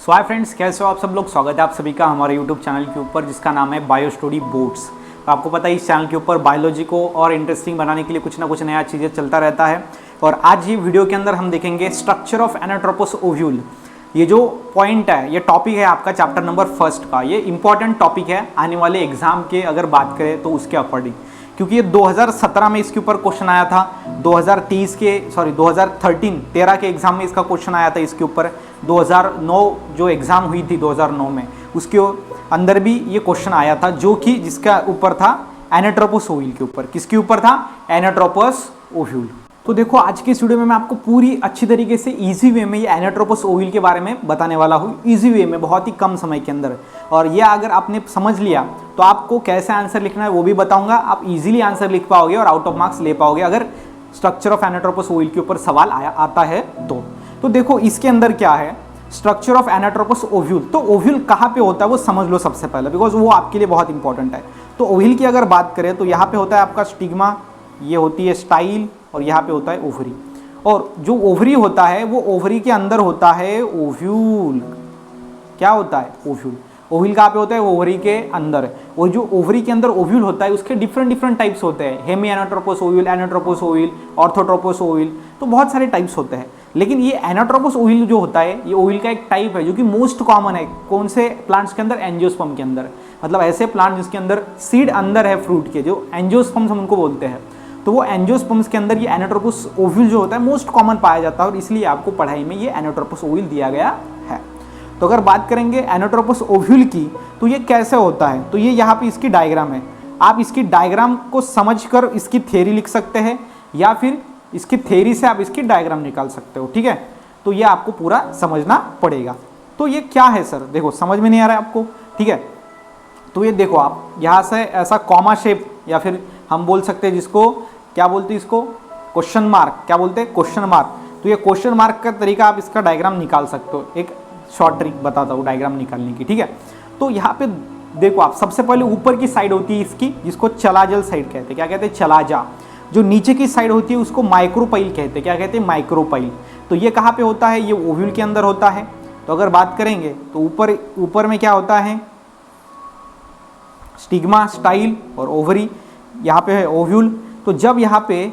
सो hi friends, कैसे हो आप सब लोग। स्वागत है आप सभी का हमारे यूट्यूब चैनल के ऊपर जिसका नाम है बायो स्टोरी बोट्स। तो आपको पता है इस चैनल के ऊपर बायोलॉजी को और इंटरेस्टिंग बनाने के लिए कुछ ना कुछ नया चीज़ें चलता रहता है। और आज ये वीडियो के अंदर हम देखेंगे स्ट्रक्चर ऑफ एनाट्रोपस ओव्यूल। ये जो पॉइंट है, ये टॉपिक है आपका चैप्टर नंबर 1 का। ये इंपॉर्टेंट टॉपिक है आने वाले एग्जाम के अगर बात करें तो उसके अकॉर्डिंग, क्योंकि ये 2017 में इसके ऊपर क्वेश्चन आया था, 2013 के एग्जाम में इसका क्वेश्चन आया था इसके ऊपर, 2009 जो एग्जाम हुई थी 2009 में उसके अंदर भी ये क्वेश्चन आया था, जो कि जिसका ऊपर था एनाट्रोपस ओव्यूल के ऊपर। किसके ऊपर था? Anatropous ovule. तो देखो आज की इस वीडियो में मैं आपको पूरी अच्छी तरीके से इजी वे में ये एनाट्रोपस ओव्यूल के बारे में बताने वाला हूँ, इजी वे में, बहुत ही कम समय के अंदर। और ये अगर आपने समझ लिया तो आपको कैसे आंसर लिखना है वो भी बताऊंगा। आप इजीली आंसर लिख पाओगे और आउट ऑफ मार्क्स ले पाओगे अगर स्ट्रक्चर ऑफ एनाट्रोपस ओव्यूल के ऊपर सवाल आता है तो देखो इसके अंदर क्या है, स्ट्रक्चर ऑफ एनाट्रोपस ओव्यूल। तो ओव्यूल कहाँ पे होता है वो समझ लो सबसे पहले, बिकॉज वो आपके लिए बहुत इंपॉर्टेंट है। तो ओव्यूल की अगर बात करें तो यहाँ पे होता है आपका स्टिग्मा, ये होती है स्टाइल, और यहाँ पे होता है ओवरी। और जो ओवरी होता है वो ओवरी के अंदर होता है ओव्यूल। क्या होता है? ओव्यूल। ओव्यूल कहाँ पे होता है? ओवरी के अंदर। और जो ओवरी के अंदर ओव्यूल होता है उसके डिफरेंट टाइप्स होते हैं, hemi anatropous ovule, anatropous ovule, orthotropous ovule, तो बहुत सारे टाइप्स होते हैं। लेकिन ये एनाट्रोपस ओव्यूल जो होता है ये ओव्यूल का एक टाइप है जो कि मोस्ट कॉमन है। कौन से प्लांट्स के अंदर? एंजियोस्पर्म के अंदर। मतलब ऐसे प्लांट जिसके अंदर सीड अंदर है फ्रूट के, जो एंजियोस्पर्म्स हम उनको बोलते हैं। तो वो एंजियोस्पर्म्स के अंदर ये एनाट्रोपस ओव्यूल जो होता है मोस्ट कॉमन पाया जाता है, और इसलिए आपको पढ़ाई में ये एनाट्रोपस ओव्यूल दिया गया है। तो अगर बात करेंगे एनाट्रोपस ओव्यूल की तो ये कैसे होता है, तो ये यहाँ पे इसकी डायग्राम है। आप इसकी डायग्राम को समझकर इसकी थ्योरी लिख सकते हैं, या फिर इसकी थ्योरी से आप इसकी डायग्राम निकाल सकते हो। ठीक है, तो ये आपको पूरा समझना पड़ेगा। तो ये क्या है सर? देखो समझ में नहीं आ रहा है आपको? ठीक है, तो ये देखो आप यहाँ से ऐसा कॉमा शेप, या फिर हम बोल सकते हैं जिसको क्या बोलते हैं, इसको क्वेश्चन मार्क। क्या बोलते हैं? Question mark. तो ये क्वेश्चन मार्क का तरीका आप इसका डायग्राम निकाल सकते हो। एक शॉर्ट ट्रिक बताता हूँ डायग्राम निकालने की। ठीक है, तो यहाँ पे देखो आप, सबसे पहले ऊपर की साइड होती है इसकी, जिसको चलाजल साइड कहते हैं। क्या कहते हैं? चलाजा। जो नीचे की साइड होती है उसको माइक्रोपाइल कहते हैं। क्या कहते हैं? माइक्रोपाइल। तो ये कहाँ पे होता है? ये ओव्यूल के अंदर होता है। तो अगर बात करेंगे तो ऊपर में क्या होता है? स्टिग्मा, स्टाइल और ओवरी। यहाँ पे है ओव्यूल। तो जब यहाँ पे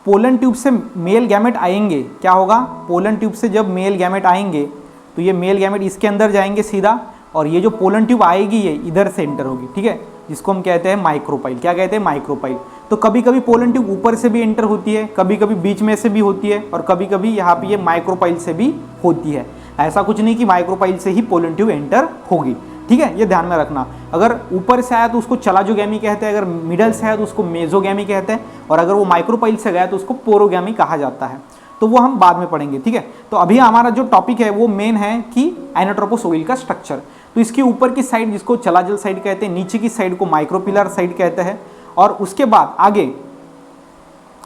पोलन ट्यूब से मेल गैमेट आएंगे, क्या होगा? पोलन ट्यूब से जब मेल गैमेट आएंगे तो ये मेल गैमेट इसके अंदर जाएंगे सीधा, और ये जो पोलन ट्यूब आएगी ये इधर से एंटर होगी। ठीक है, जिसको हम कहते हैं माइक्रोपाइल। क्या कहते हैं? माइक्रोपाइल। तो कभी कभी पोलन ट्यूब ऊपर से भी एंटर होती है, कभी कभी बीच में से भी होती है, और कभी कभी यहाँ पे ये माइक्रोपाइल से भी होती है। ऐसा कुछ नहीं कि माइक्रोपाइल से ही पोलन ट्यूब एंटर होगी। ठीक है, ये ध्यान में रखना। अगर ऊपर से आया तो उसको चलाजोगैमी कहते हैं, अगर मिडल से आया तो उसको मेजोगैमी कहते हैं, और अगर वो माइक्रोपाइल से गया तो उसको पोरोगैमी कहा जाता है। तो वो हम बाद में पढ़ेंगे। ठीक है, तो अभी हमारा जो टॉपिक है वो मेन है कि एनाट्रोपस ओव्यूल का स्ट्रक्चर। तो इसकी ऊपर की साइड जिसको चलाजल साइड कहते हैं, नीचे की साइड को माइक्रोपिलर साइड कहते हैं, और उसके बाद आगे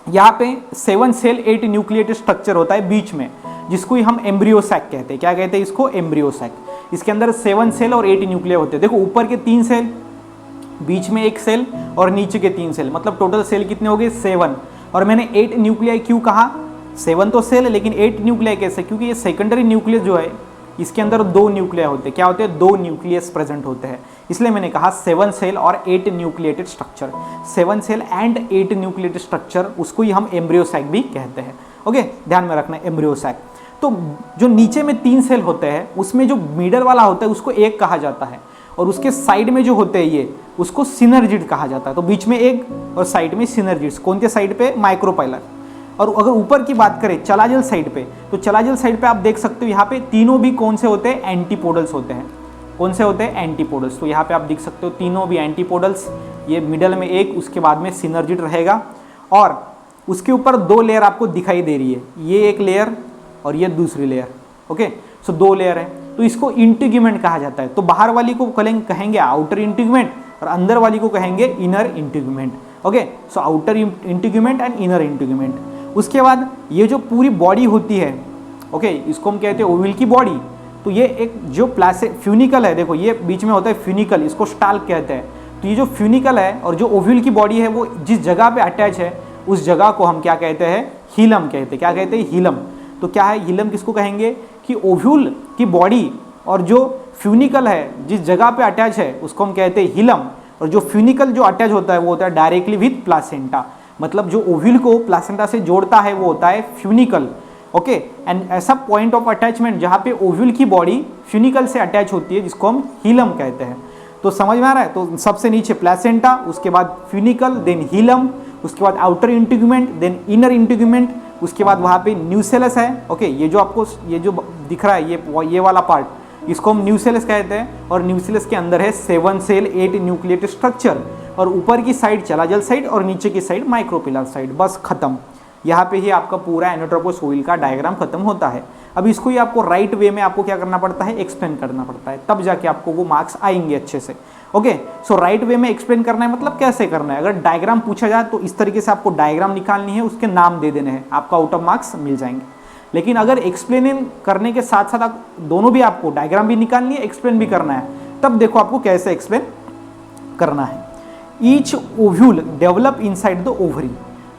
यहाँ पे 7 सेल 8 न्यूक्लिएटेड स्ट्रक्चर होता है बीच में, जिसको ही हम एम्ब्रियोसैक कहते हैं। क्या कहते हैं इसको? एम्ब्रियोसैक। इसके अंदर 7 सेल और 8 न्यूक्लिया होते हैं। देखो ऊपर के 3 सेल, बीच में 1 सेल और नीचे के 3 सेल, मतलब टोटल सेल कितने हो गए? 7। और मैंने 8 न्यूक्लिया क्यों कहा? 7 तो सेल है लेकिन 8 न्यूक्लिया कैसे? क्योंकि ये सेकेंडरी न्यूक्लियस जो है इसके अंदर 2 न्यूक्लिया होते हैं। क्या होते हैं? 2 न्यूक्लियस प्रेजेंट होते हैं, इसलिए मैंने कहा 7 सेल और 8 nucleated structure. 7 cell and 8 nucleated structure, उसको ही हम एम्ब्रियोसैक भी कहते हैं। ओके, ध्यान में रखना एम्ब्रियोसैक। तो जो नीचे में 3 सेल होते हैं उसमें जो मिडल वाला होता है उसको एक कहा जाता है, और उसके साइड में जो होते हैं ये उसको सिनर्जिड कहा जाता है। तो बीच में एक और साइड में सिनर्जिड्स। कौन से साइड पे? माइक्रोपाइलर। और अगर ऊपर की बात करें चलाजल साइड पे, तो चलाजल साइड पे आप देख सकते हो यहाँ पे तीनों भी कौन से होते हैं? एंटीपोडल्स होते हैं। कौन से होते हैं? एंटीपोडल्स। तो यहाँ पे आप देख सकते हो तीनों भी एंटीपोडल्स। ये मिडल में एक, उसके बाद में सिनर्जिड रहेगा, और उसके ऊपर 2 लेयर आपको दिखाई दे रही है, ये एक लेयर और ये दूसरी लेयर। ओके, सो 2 लेयर है, तो इसको इंटीग्यूमेंट कहा जाता है। तो बाहर वाली को कहेंगे आउटर इंटीग्यूमेंट, और अंदर वाली को कहेंगे inner integument. Okay, so outer integument and inner integument. उसके बाद ये जो पूरी बॉडी होती है, ओके, इसको हम कहते हैं ओव्यूल की बॉडी। तो ये एक जो फ्यूनिकल है, देखो ये बीच में होता है फ्यूनिकल, इसको स्टाल्क कहते हैं। तो ये जो फ्यूनिकल है और जो ओव्यूल की बॉडी है वो जिस जगह पे अटैच है उस जगह को हम क्या कहते हैं? हीलम कहते हैं। क्या कहते हैं? हीलम। तो क्या है हीलम? किसको कहेंगे? कि ओव्यूल की बॉडी और जो फ्यूनिकल है जिस जगह पे अटैच है उसको हम कहते हैं हिलम, और जो फ्यूनिकल जो अटैच होता है वो होता है डायरेक्टली विथ प्लासेंटा। मतलब जो ओव्यूल को प्लासेंटा से जोड़ता है वो होता है फ्यूनिकल। ओके, एंड ऐसा पॉइंट ऑफ अटैचमेंट जहाँ पे ओव्यूल की बॉडी फ्यूनिकल से अटैच होती है जिसको हम हिलम कहते हैं। तो समझ में आ रहा है? तो सबसे नीचे प्लासेंटा, उसके बाद फ्यूनिकल, देन हिलम, उसके बाद outer integument, then inner integument, उसके बाद वहाँ पे न्यूसेलस है। ओके, ये जो आपको ये जो दिख रहा है ये वाला पार्ट इसको हम न्यूसेलस कहते हैं, और न्यूसेलस के अंदर है 7 सेल 8 न्यूक्लिएटेड स्ट्रक्चर, और ऊपर की साइड चलाजल साइड और नीचे की साइड माइक्रोपिलर साइड। बस खत्म, यहाँ पे ही आपका पूरा एनोट्रोपस ओवल का डायग्राम खत्म होता है। अब इसको ही आपको राइट वे में आपको क्या करना पड़ता है, एक्सप्लेन करना पड़ता है, तब जाके आपको वो मार्क्स आएंगे अच्छे से। ओके, सो राइट वे में एक्सप्लेन करना है मतलब कैसे करना है। अगर डायग्राम पूछा जाए तो इस तरीके से आपको डायग्राम निकालनी है, उसके नाम दे देने हैं, आपका आउट ऑफ मार्क्स मिल जाएंगे। लेकिन अगर एक्सप्लेन करने के साथ साथ दोनों भी आपको डायग्राम भी निकालनी है, एक्सप्लेन भी करना है, तब देखो आपको कैसे एक्सप्लेन करना है। Each ovule develop inside the ovary.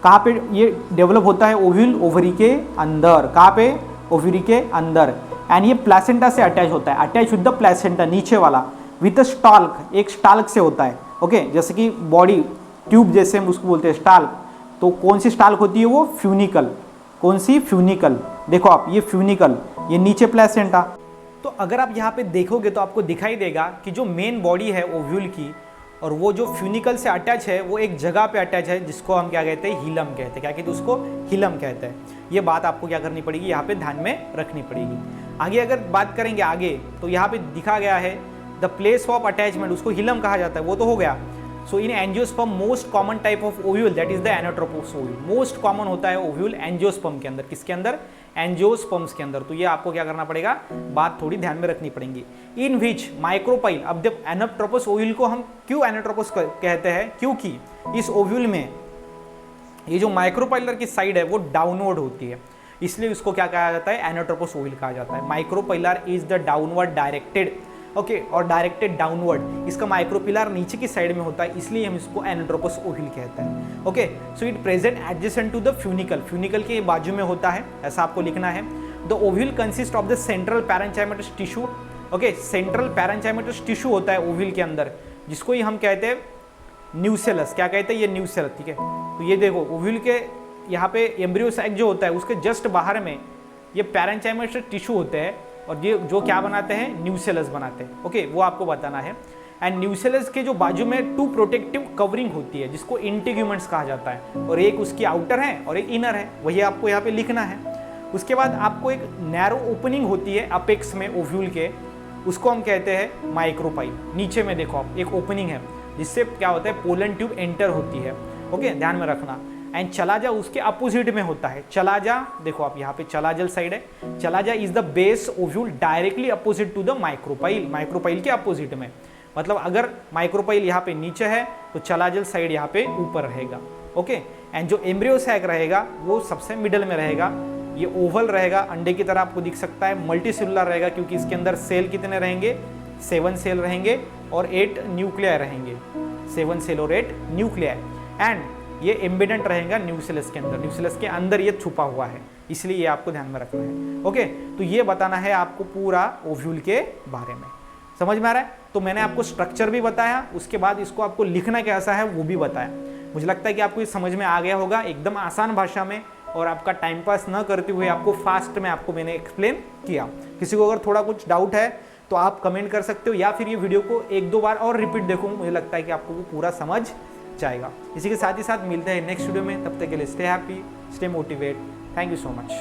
कहाँ पे ये डेवलप होता है? ओव्यूल ओवरी के अंदर। कहाँ पे? ओवरी के अंदर। एंड ये प्लेसेंटा से अटैच होता है, अटैच विद द प्लेसेंटा, नीचे वाला, विद स्टाल्क, एक स्टाल्क से होता है। ओके, जैसे कि बॉडी ट्यूब जैसे हम उसको बोलते हैं स्टाल्क, तो कौन सी स्टाल्क होती है? वो फ्यूनिकल। कौन सी? फ्यूनिकल। देखो आप, ये फ्यूनिकल, ये नीचे प्लेसेंटा। तो अगर आप यहाँ पे देखोगे तो आपको दिखाई देगा कि जो मेन बॉडी है ओव्यूल की, और वो जो फ्यूनिकल से अटैच है वो एक जगह पे अटैच है जिसको हम क्या कहते हैं? हिलम कहते हैं। क्या कहते हैं उसको? हिलम कहते हैं। ये बात आपको क्या करनी पड़ेगी, यहाँ पे ध्यान में रखनी पड़ेगी। आगे अगर बात करेंगे आगे, तो यहाँ पे दिखा गया है द प्लेस ऑफ अटैचमेंट, उसको हिलम कहा जाता है, वो तो हो गया। So in angiosperm most common type of ovule that is the anatropous ovule. Most common होता है ओव्यूल एंजियोस्पर्म के अंदर। किसके अंदर? एंजियोस्पर्म्स के अंदर। तो ये आपको क्या करना पड़ेगा, बात थोड़ी ध्यान में रखनी पड़ेगी। इन विच माइक्रोपाइल, अब जब एनोट्रोपस ओव्यूल को हम क्यों एनोट्रोपस कहते हैं? क्योंकि इस ओव्यूल में ये जो माइक्रोपाइलर की साइड है वो डाउनवर्ड होती है, इसलिए इसको क्या कहा जाता है? एनोट्रोपस ओव्यूल कहा जाता है। Micropylar is the downward directed, okay, और डायरेक्टेड डाउनवर्ड। इसका माइक्रोपिलर नीचे की साइड में होता है, इसलिए हम इसको एनोट्रोपस ओव्यूल कहते हैं। Okay, so it present adjacent to the funicle, funicle के बाजू में होता है, ऐसा आपको लिखना है। The ovule consist of the central parenchymatous tissue. Okay, central parenchymatous tissue होता है ओव्यूल के अंदर, जिसको ही हम कहते हैं न्यूसेलस। क्या कहते हैं? ये न्यूसेलस। ठीक है, तो ये देखो ओव्यूल के यहाँ पे एम्ब्रियो सैक जो होता है उसके जस्ट बाहर में ये पैरेंचाइमेटस टिश्यू होते हैं, और ये जो क्या बनाते हैं? न्यूसेलस बनाते हैं। ओके, वो आपको बताना है। एंड न्यूसेलस के जो बाजू में 2 प्रोटेक्टिव कवरिंग होती है जिसको इंटीग्यूमेंट्स कहा जाता है, और एक उसकी आउटर है और एक इनर है, वही आपको यहाँ पे लिखना है। उसके बाद आपको एक नैरो ओपनिंग होती है अपेक्स में ओव्यूल के, उसको हम कहते हैं माइक्रोपाइल। नीचे में देखो आप, एक ओपनिंग है जिससे क्या होता है? पोलन ट्यूब एंटर होती है। ओके, ध्यान में रखना। एंड चलाजा उसके अपोजिट में होता है। चलाजा देखो आप, यहाँ पे चलाजल साइड है। Chalaza is the base ovule directly opposite to the micropyle, micropyle के अपोजिट में। मतलब अगर माइक्रोपाइल यहाँ पे नीचे है तो चलाजल साइड यहाँ पे ऊपर रहेगा। ओके, एंड जो एम्ब्रियो सैक रहेगा वो सबसे मिडल में रहेगा। ये ओवल रहेगा, अंडे की तरह आपको दिख सकता है। मल्टी सेलुलर रहेगा क्योंकि इसके अंदर सेल कितने रहेंगे? 7 सेल रहेंगे और 8 न्यूक्लियाई रहेंगे। 7 सेल और 8 न्यूक्लियाई। एंड ये एम्बेडेंट रहेगा न्यूसेलस के अंदर, न्यूसेलस के अंदर ये छुपा हुआ है, इसलिए ये आपको ध्यान में रखना है। ओके, तो ये बताना है आपको पूरा ओव्यूल के बारे में। समझ में आ रहा है? तो मैंने आपको स्ट्रक्चर भी बताया, उसके बाद इसको आपको लिखना कैसा है वो भी बताया। मुझे लगता है कि आपको ये समझ में आ गया होगा एकदम आसान भाषा में, और आपका टाइम पास न करते हुए आपको फास्ट में आपको मैंने एक्सप्लेन किया। किसी को अगर थोड़ा कुछ डाउट है तो आप कमेंट कर सकते हो, या फिर ये वीडियो को 1-2 बार और रिपीट देखो, मुझे लगता है कि आपको वो पूरा समझ जाएगा। इसी के साथ ही साथ मिलते हैं नेक्स्ट वीडियो में, तब तक के लिए stay happy, stay motivate. Thank you so much.